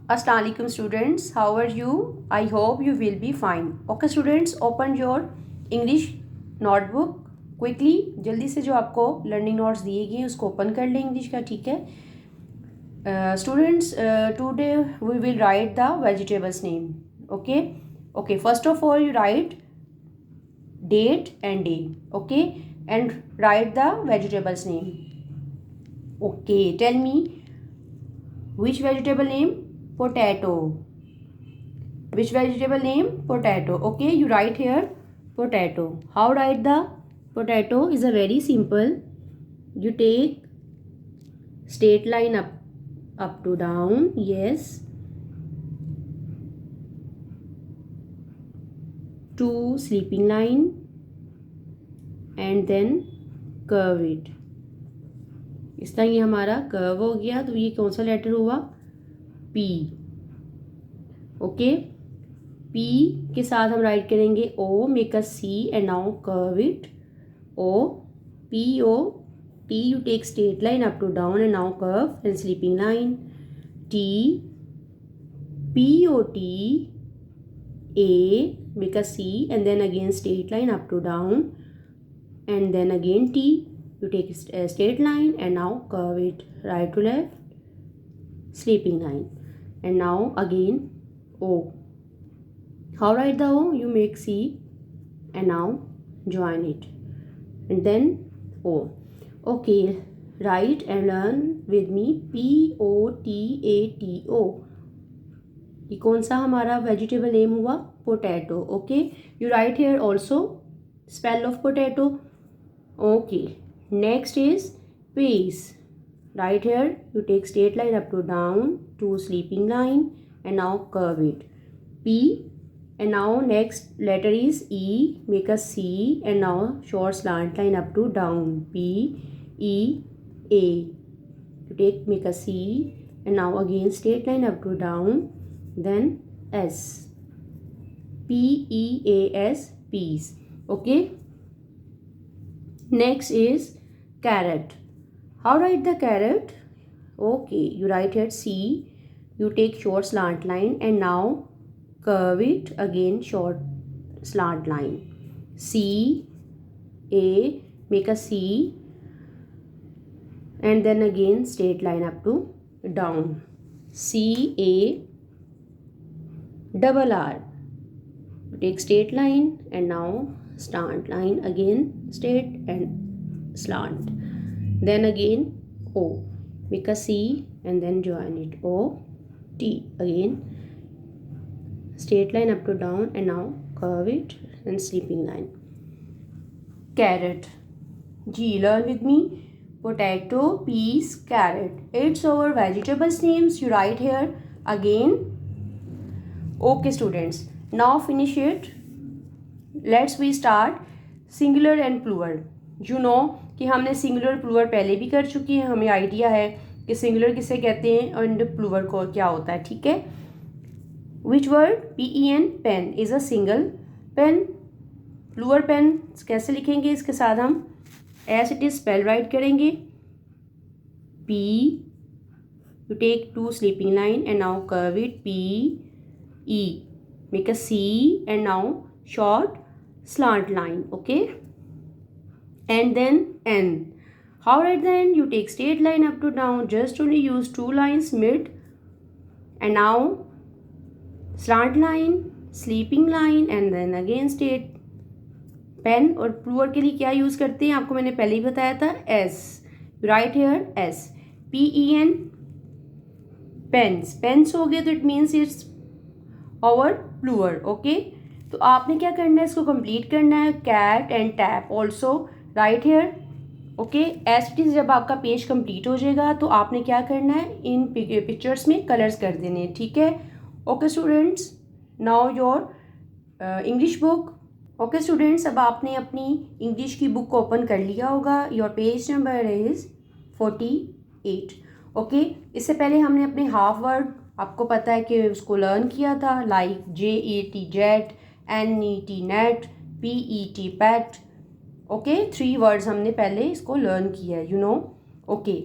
Assalamu alaikum students, how are you? I hope you will be fine. Okay students, open your English notebook quickly. जल्दी से जो आपको learning notes दिए गए हैं उसको ओपन कर लें इंग्लिश का, ठीक है students. Today we will write the vegetables name. Okay first of all you write date and day, okay, and write the vegetables name. Okay, tell me which vegetable name? Potato. Which vegetable name? Potato. Okay, you write here potato. How write the potato? Is a very simple. You take straight line up to down. Yes. Two sleeping line and then curve it. इस तरह ये हमारा curve हो गया. तो ये कौन सा लेटर हुआ? पी. ओके, पी के साथ हम राइट करेंगे O, make a C and now curve it. O P O T, you take straight line up to down and now curve and sleeping line. T P O T A, make a C and then again straight line up to down and then again T, you take a straight line and now curve it right to left, sleeping line, and now again O. How write the O? You make C and now join it and then O. Okay, write and learn with me Potato. ये कौन सा हमारा vegetable name हुआ? Potato. Okay, you write here also spell of potato. Okay, next is peas. Right here you take straight line up to down, two sleeping line and now curve it. P and now next letter is E, make a C and now short slant line up to down. P E A, you take make a C and now again straight line up to down, then S, P-E-A-S, peas. Okay, next is carrot. How write the carrot? Okay, you write here C, you take short slant line and now curve it again, short slant line. C A, make a C and then again straight line up to down. C A double R, take straight line and now slant line, again straight and slant, then again O, make a C and then join it. O T, again straight line up to down and now curve it and sleeping line. Carrot. G, learn with me. Potato, peas, carrot. It's our vegetables names. You write here again. Okay students, now finish it. Let's we start singular and plural. You know कि हमने singular plural पहले भी कर चुकी है, हमें idea है कि सिंगुलर किसे कहते हैं और प्लूरल को क्या होता है, ठीक है. Which word? PEN, pen is a single pen. Plural pen कैसे लिखेंगे? इसके साथ हम as it is spell right करेंगे. P, you take two sleeping line and now curve it. P E, make a C and now short slant line. Okay, and then N. How write the N? You take straight line up to down, just only use two lines mid and now slant line, sleeping line and then again straight. Pen और plural के लिए क्या use करते हैं आपको मैंने पहले ही बताया था, S. Right here S. PEN, pens. Pens हो गए तो it means it's our plural. Okay, तो आपने क्या करना है, इसको कंप्लीट करना है. Cat and tap also write here. Okay, as it is जब आपका पेज कंप्लीट हो जाएगा तो आपने क्या करना है, इन पिक्चर्स में कलर्स कर देने हैं, ठीक है. Okay students, now your English book. Okay students, अब आपने अपनी इंग्लिश की बुक को ओपन कर लिया होगा. Your page number is 48. Okay, इससे पहले हमने अपने हाफ वर्ड आपको पता है कि उसको लर्न किया था, like JET jet, NET net, PET PAT. Okay, 3 words हमने पहले इसको लर्न किया है, you know. Okay,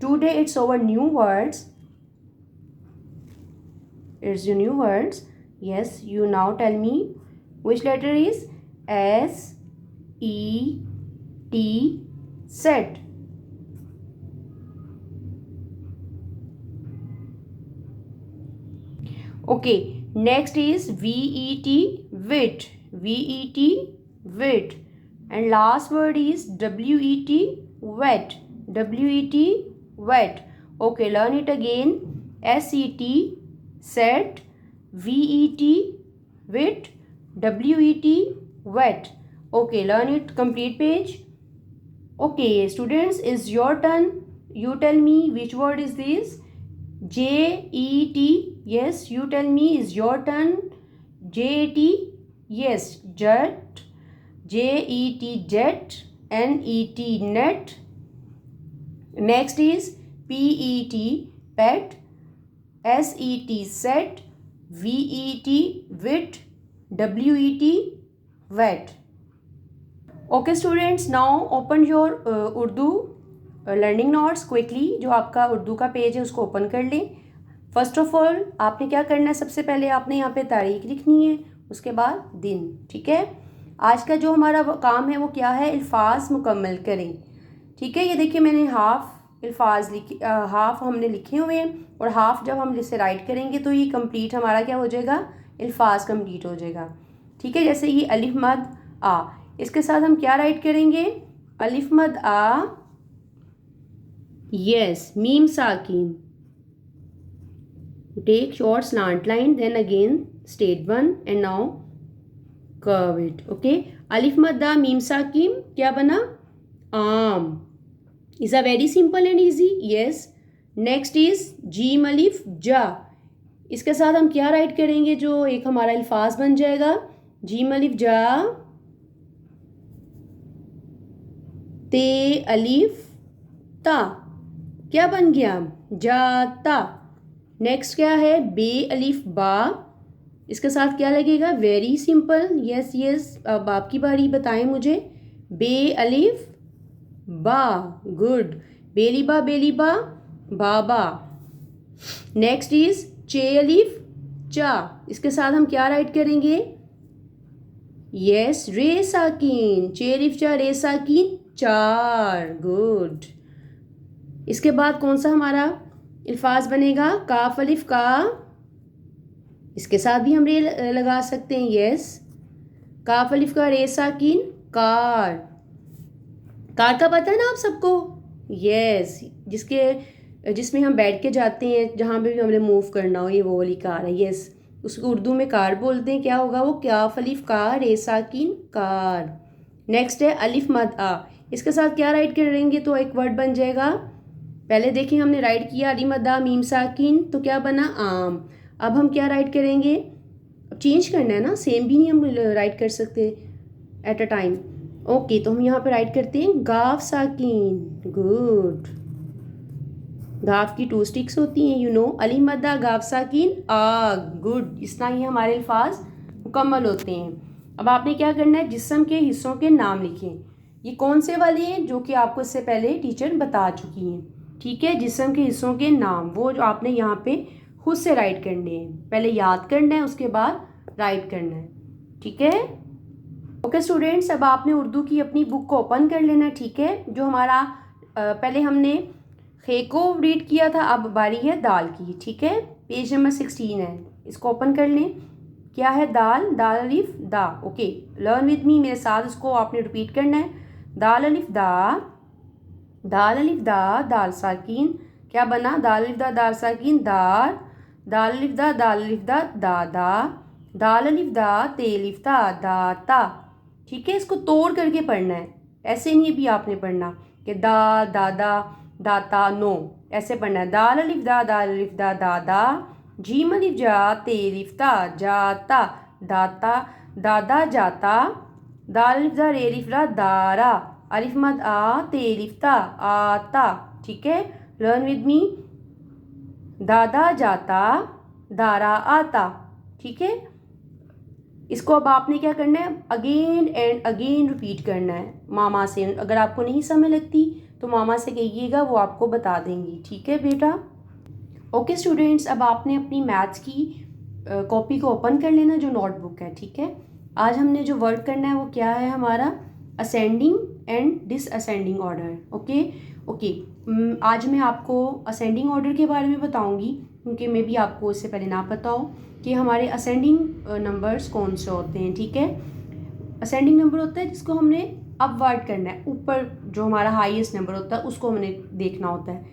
today it's over new words. It's your new words. Yes, you now tell me which letter is S E T, set. Okay, next is VET, wit. VET, wit. And last word is WET, wet. WET, wet. Okay, learn it again. SET, set. VET, wit. WET, wet. Okay, learn it. Complete page. Okay, students, is your turn. You tell me which word is this. JET. Yes, you tell me, is your turn. JET. Yes, jet. JET, jet. NET, net. Next is PET, pet. SET, set. VET, wit. WET, wet. Okay students, now open your Urdu learning notes quickly. जो आपका उर्दू का page है उसको open कर लें. First of all आपने क्या करना है, सबसे पहले आपने यहाँ पे तारीख लिखनी है, उसके बाद दिन. ठीक है, आज का जो हमारा काम है वो क्या है, अल्फाज मुकम्मल करें. ठीक है, ये देखिए मैंने हाफ अल्फाज लिखे, हाफ हमने लिखे हुए हैं, और हाफ जब हम इसे राइट करेंगे तो ये कंप्लीट हमारा क्या हो जाएगा, अल्फाज कंप्लीट हो जाएगा. ठीक है, जैसे ये अलिफ मद आ, इसके साथ हम क्या राइट करेंगे, अलिफ मद आ. Yes, meme sakin. Take short slant line, then again straight one, and now curve it. Okay. Alif madda meme sakin क्या बना, आम. Is a very simple and easy. Yes. Next is gym अलिफ जा. इसके साथ हम क्या राइट करेंगे, जो एक हमारा अल्फाज बन जाएगा, जीम अलिफ जा, ते अलिफ ता, क्या बन गया, जाता. नेक्स्ट क्या है, बे अलिफ बा. इसके साथ क्या लगेगा, वेरी सिंपल. यस यस, अब आपकी बारी, बताएं मुझे. बे अलिफ बा, गुड. बेलिबा बेलिबा बाबा. नेक्स्ट इज चे अलिफ चा. इसके साथ हम क्या राइट करेंगे, यस, रे साकिन. चे अलिफ चा, रे साकिन, चार. गुड. इसके बाद कौन सा हमारा अल्फाज बनेगा, काफ अलिफ का. इसके साथ भी हम रे लगा सकते हैं. यस, काफ अलिफ का, रे साकिन, कार. कार का पता है ना आप सबको. यस, जिसमें हम बैठ के जाते हैं, जहाँ पे भी हमने मूव करना हो, ये वो वाली कार है. यस, उसको उर्दू में कार बोलते हैं. क्या होगा वो, काफ अलिफ का, रे साकिन, कार. नेक्स्ट है अलिफ मद आ. इसके साथ क्या राइट करेंगे, तो एक वर्ड बन जाएगा. पहले देखिए हमने राइट किया अली मद्दा मीम साकिन, तो क्या बना, आम. अब हम क्या राइट करेंगे, अब चेंज करना है ना, सेम भी नहीं हम राइट कर सकते एट अ टाइम. ओके, तो हम यहाँ पे राइट करते हैं गाफ साकिन. गुड. गाफ की 2 स्टिक्स होती हैं, यू नो. अली मद्दा गाफ साकिन, आग. गुड. इस तरह ही हमारे अल्फाज मुकम्मल होते हैं. अब आपने क्या करना है, जिस्म के हिस्सों के नाम लिखें. ये कौन से वाले हैं, जो कि आपको इससे पहले टीचर बता चुकी हैं. ठीक है, जिस्म के हिस्सों के नाम, वो जो आपने यहाँ पे खुद से राइट करने हैं. पहले याद करना है, उसके बाद राइट करना है. ठीक है. ओके स्टूडेंट्स, अब आपने उर्दू की अपनी बुक को ओपन कर लेना है. ठीक है, जो हमारा पहले हमने खे को रीड किया था, अब बारी है दाल की. ठीक है, पेज नंबर 16 है, इसको ओपन कर लें. क्या है, दाल. दाल अलिफ दा. ओके, लर्न विद मी, मेरे साथ उसको आपने रिपीट करना है. दाल अलिफ दा, दाल अलिफ दा, दाल साकिन. क्या बना, दाल अलिफ दा, दाल साकिन, दार. दाल अलिफ दा, दाल अलिफ दा, दादा. दाल अलिफ दा, ते अलिफ ता, दाता. ठीक है, इसको तोड़ करके पढ़ना है, ऐसे नहीं भी आपने पढ़ना कि दा दादा दाता, नो, ऐसे पढ़ना है. दाल अलिफ दा, दाल अलिफ दा, दादा. जीम अलिफ जा, ते अलिफ ता, जाता, दाता, दादा, जाता. दाल अलिफ दा, रे अलिफ दा, दारा. अलिफ मद आ, ते अलिफ ता, आता. ठीक है, लर्न विद मी. दादा जाता, दारा आता. ठीक है, इसको अब आपने क्या करना है, अगेन एंड अगेन रिपीट करना है मामा से. अगर आपको नहीं समझ लगती तो मामा से कहिएगा, वो आपको बता देंगी. ठीक है बेटा. ओके स्टूडेंट्स, अब आपने अपनी मैथ्स की कॉपी को ओपन कर लेना जो नोटबुक है, ठीक है। आज हमने जो वर्क करना है वो क्या है हमारा, ascending and disascending order. Okay okay, आज मैं आपको असेंडिंग ऑर्डर के बारे में बताऊंगी, क्योंकि मे बी आपको इससे पहले ना पता हो कि हमारे असेंडिंग नंबर्स कौन से होते हैं, ठीक है। असेंडिंग नंबर होता है जिसको हमने अपवर्ड करना है, ऊपर जो हमारा हाईएस्ट नंबर होता है उसको हमने देखना होता है,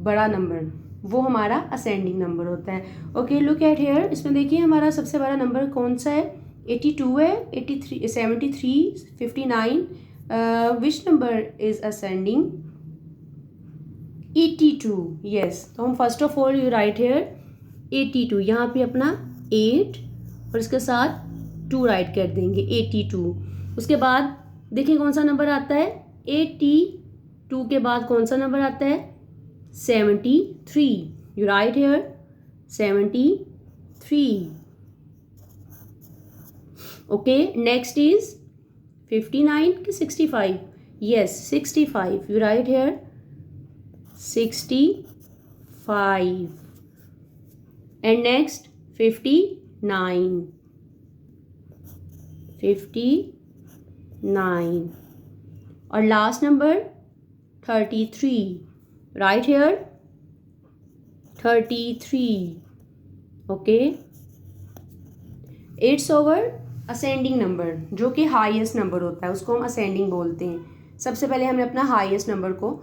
बड़ा नंबर, वो हमारा असेंडिंग नंबर होता है। ओके, लुक एट हियर, इसमें देखिए हमारा सबसे बड़ा नंबर कौन सा है, 82 है, 83, 73, 59, which number is ascending, 82, yes. तो हम first of all you right here 82, यहाँ पे अपना 8 और इसके साथ 2 राइट कर देंगे, 82। उसके बाद देखिए कौन सा नंबर आता है, 82 के बाद कौन सा नंबर आता है, 73, you right here 73। Okay, next is 59 कि 65, yes 65, you right here 65, and next 59, 59, और last number 33, right here 33। Okay, it's over ascending number, जो कि हाईएस्ट नंबर होता है उसको हम असेंडिंग बोलते हैं। सबसे पहले हमें अपना हाईएस्ट नंबर को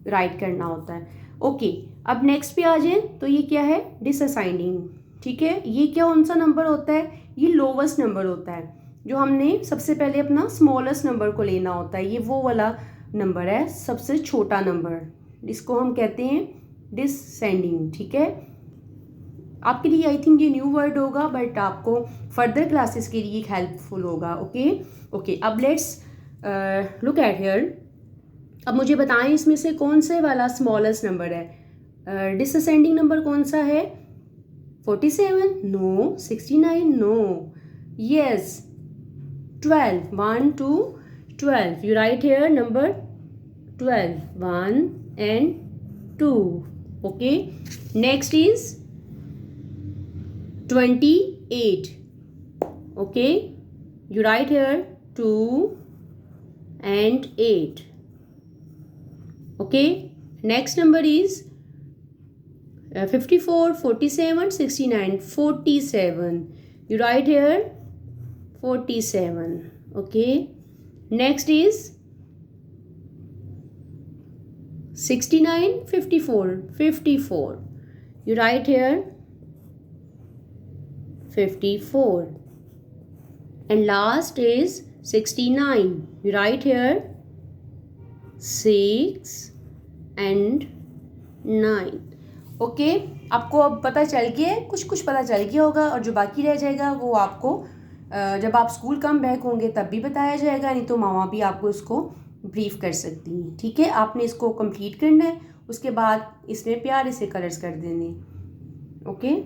राइट करना होता है। ओके, अब नेक्स्ट पे आ जाए तो ये क्या है, डिसअसेंडिंग, ठीक है। ये क्या कौन सा नंबर होता है, ये लोवेस्ट नंबर होता है, जो हमने सबसे पहले अपना स्मॉलेस्ट नंबर को लेना होता है, ये वो वाला नंबर है, सबसे छोटा नंबर, इसको हम कहते हैं डिससेंडिंग, ठीक है। आपके लिए आई थिंक ये न्यू वर्ड होगा, बट आपको फर्दर क्लासेस के लिए हेल्पफुल होगा। ओके ओके, अब लेट्स लुक एट हियर। अब मुझे बताएं इसमें से कौन से वाला स्मॉलेस्ट नंबर है, डिसअसेंडिंग नंबर कौन सा है, 47, no, 69, no, yes 12, 1 to 12, you write here number 12, 1 and 2. Okay, next is 28. Okay, you write here 2 and 8. Okay, next number is 54, 47, 69, 47, you write here 47. Okay, next is 69, 54, 54, you write here 54, and last is 69, you write here 6 and 9. Okay, आपको अब पता चल गया है, कुछ पता चल गया होगा, और जो बाकी रह जाएगा वो आपको जब आप स्कूल कम बैक होंगे तब भी बताया जाएगा, नहीं तो मामा भी आपको इसको ब्रीफ कर सकती हैं, ठीक है। आपने इसको कंप्लीट करना है, उसके बाद इसमें प्यारे से कलर्स कर देने। ओके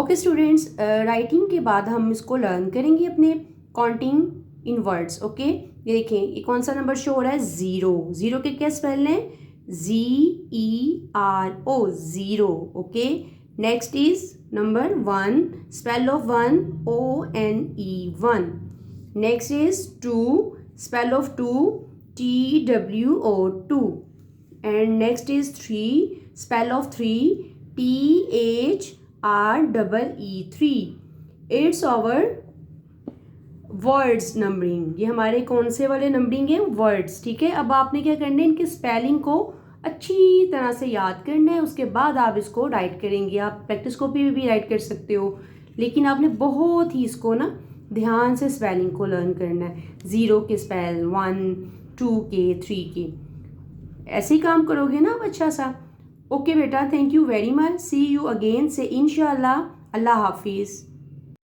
ओके स्टूडेंट्स, राइटिंग के बाद हम इसको लर्न करेंगे अपने काउंटिंग इन वर्ड्स। ओके, ये देखें, ये कौन सा नंबर शो हो रहा है, 0, 0 के क्या स्पेल हैं, ZERO, 0। Okay, next is number 1, spell of 1, ONE, 1। Next is 2, spell of 2, TWO, 2। And next is 3, spell of 3, THREE, 3। It's our words numbering, ये हमारे कौन से वाले नंबरिंग है, वर्ड्स, ठीक है। अब आपने क्या करना है, इनके स्पेलिंग को अच्छी तरह से याद करना है, उसके बाद आप इसको राइट करेंगे। आप प्रैक्टिस कॉपी में भी राइट कर सकते हो, लेकिन आपने बहुत ही इसको ना ध्यान से स्पेलिंग को लर्न करना है, 0 के स्पेल, 1, 2 के, 3 के, ऐसे ही काम करोगे ना आप अच्छा सा। ओके बेटा, thank you very much, see you again से इंशाल्लाह, अल्लाह हाफिज़।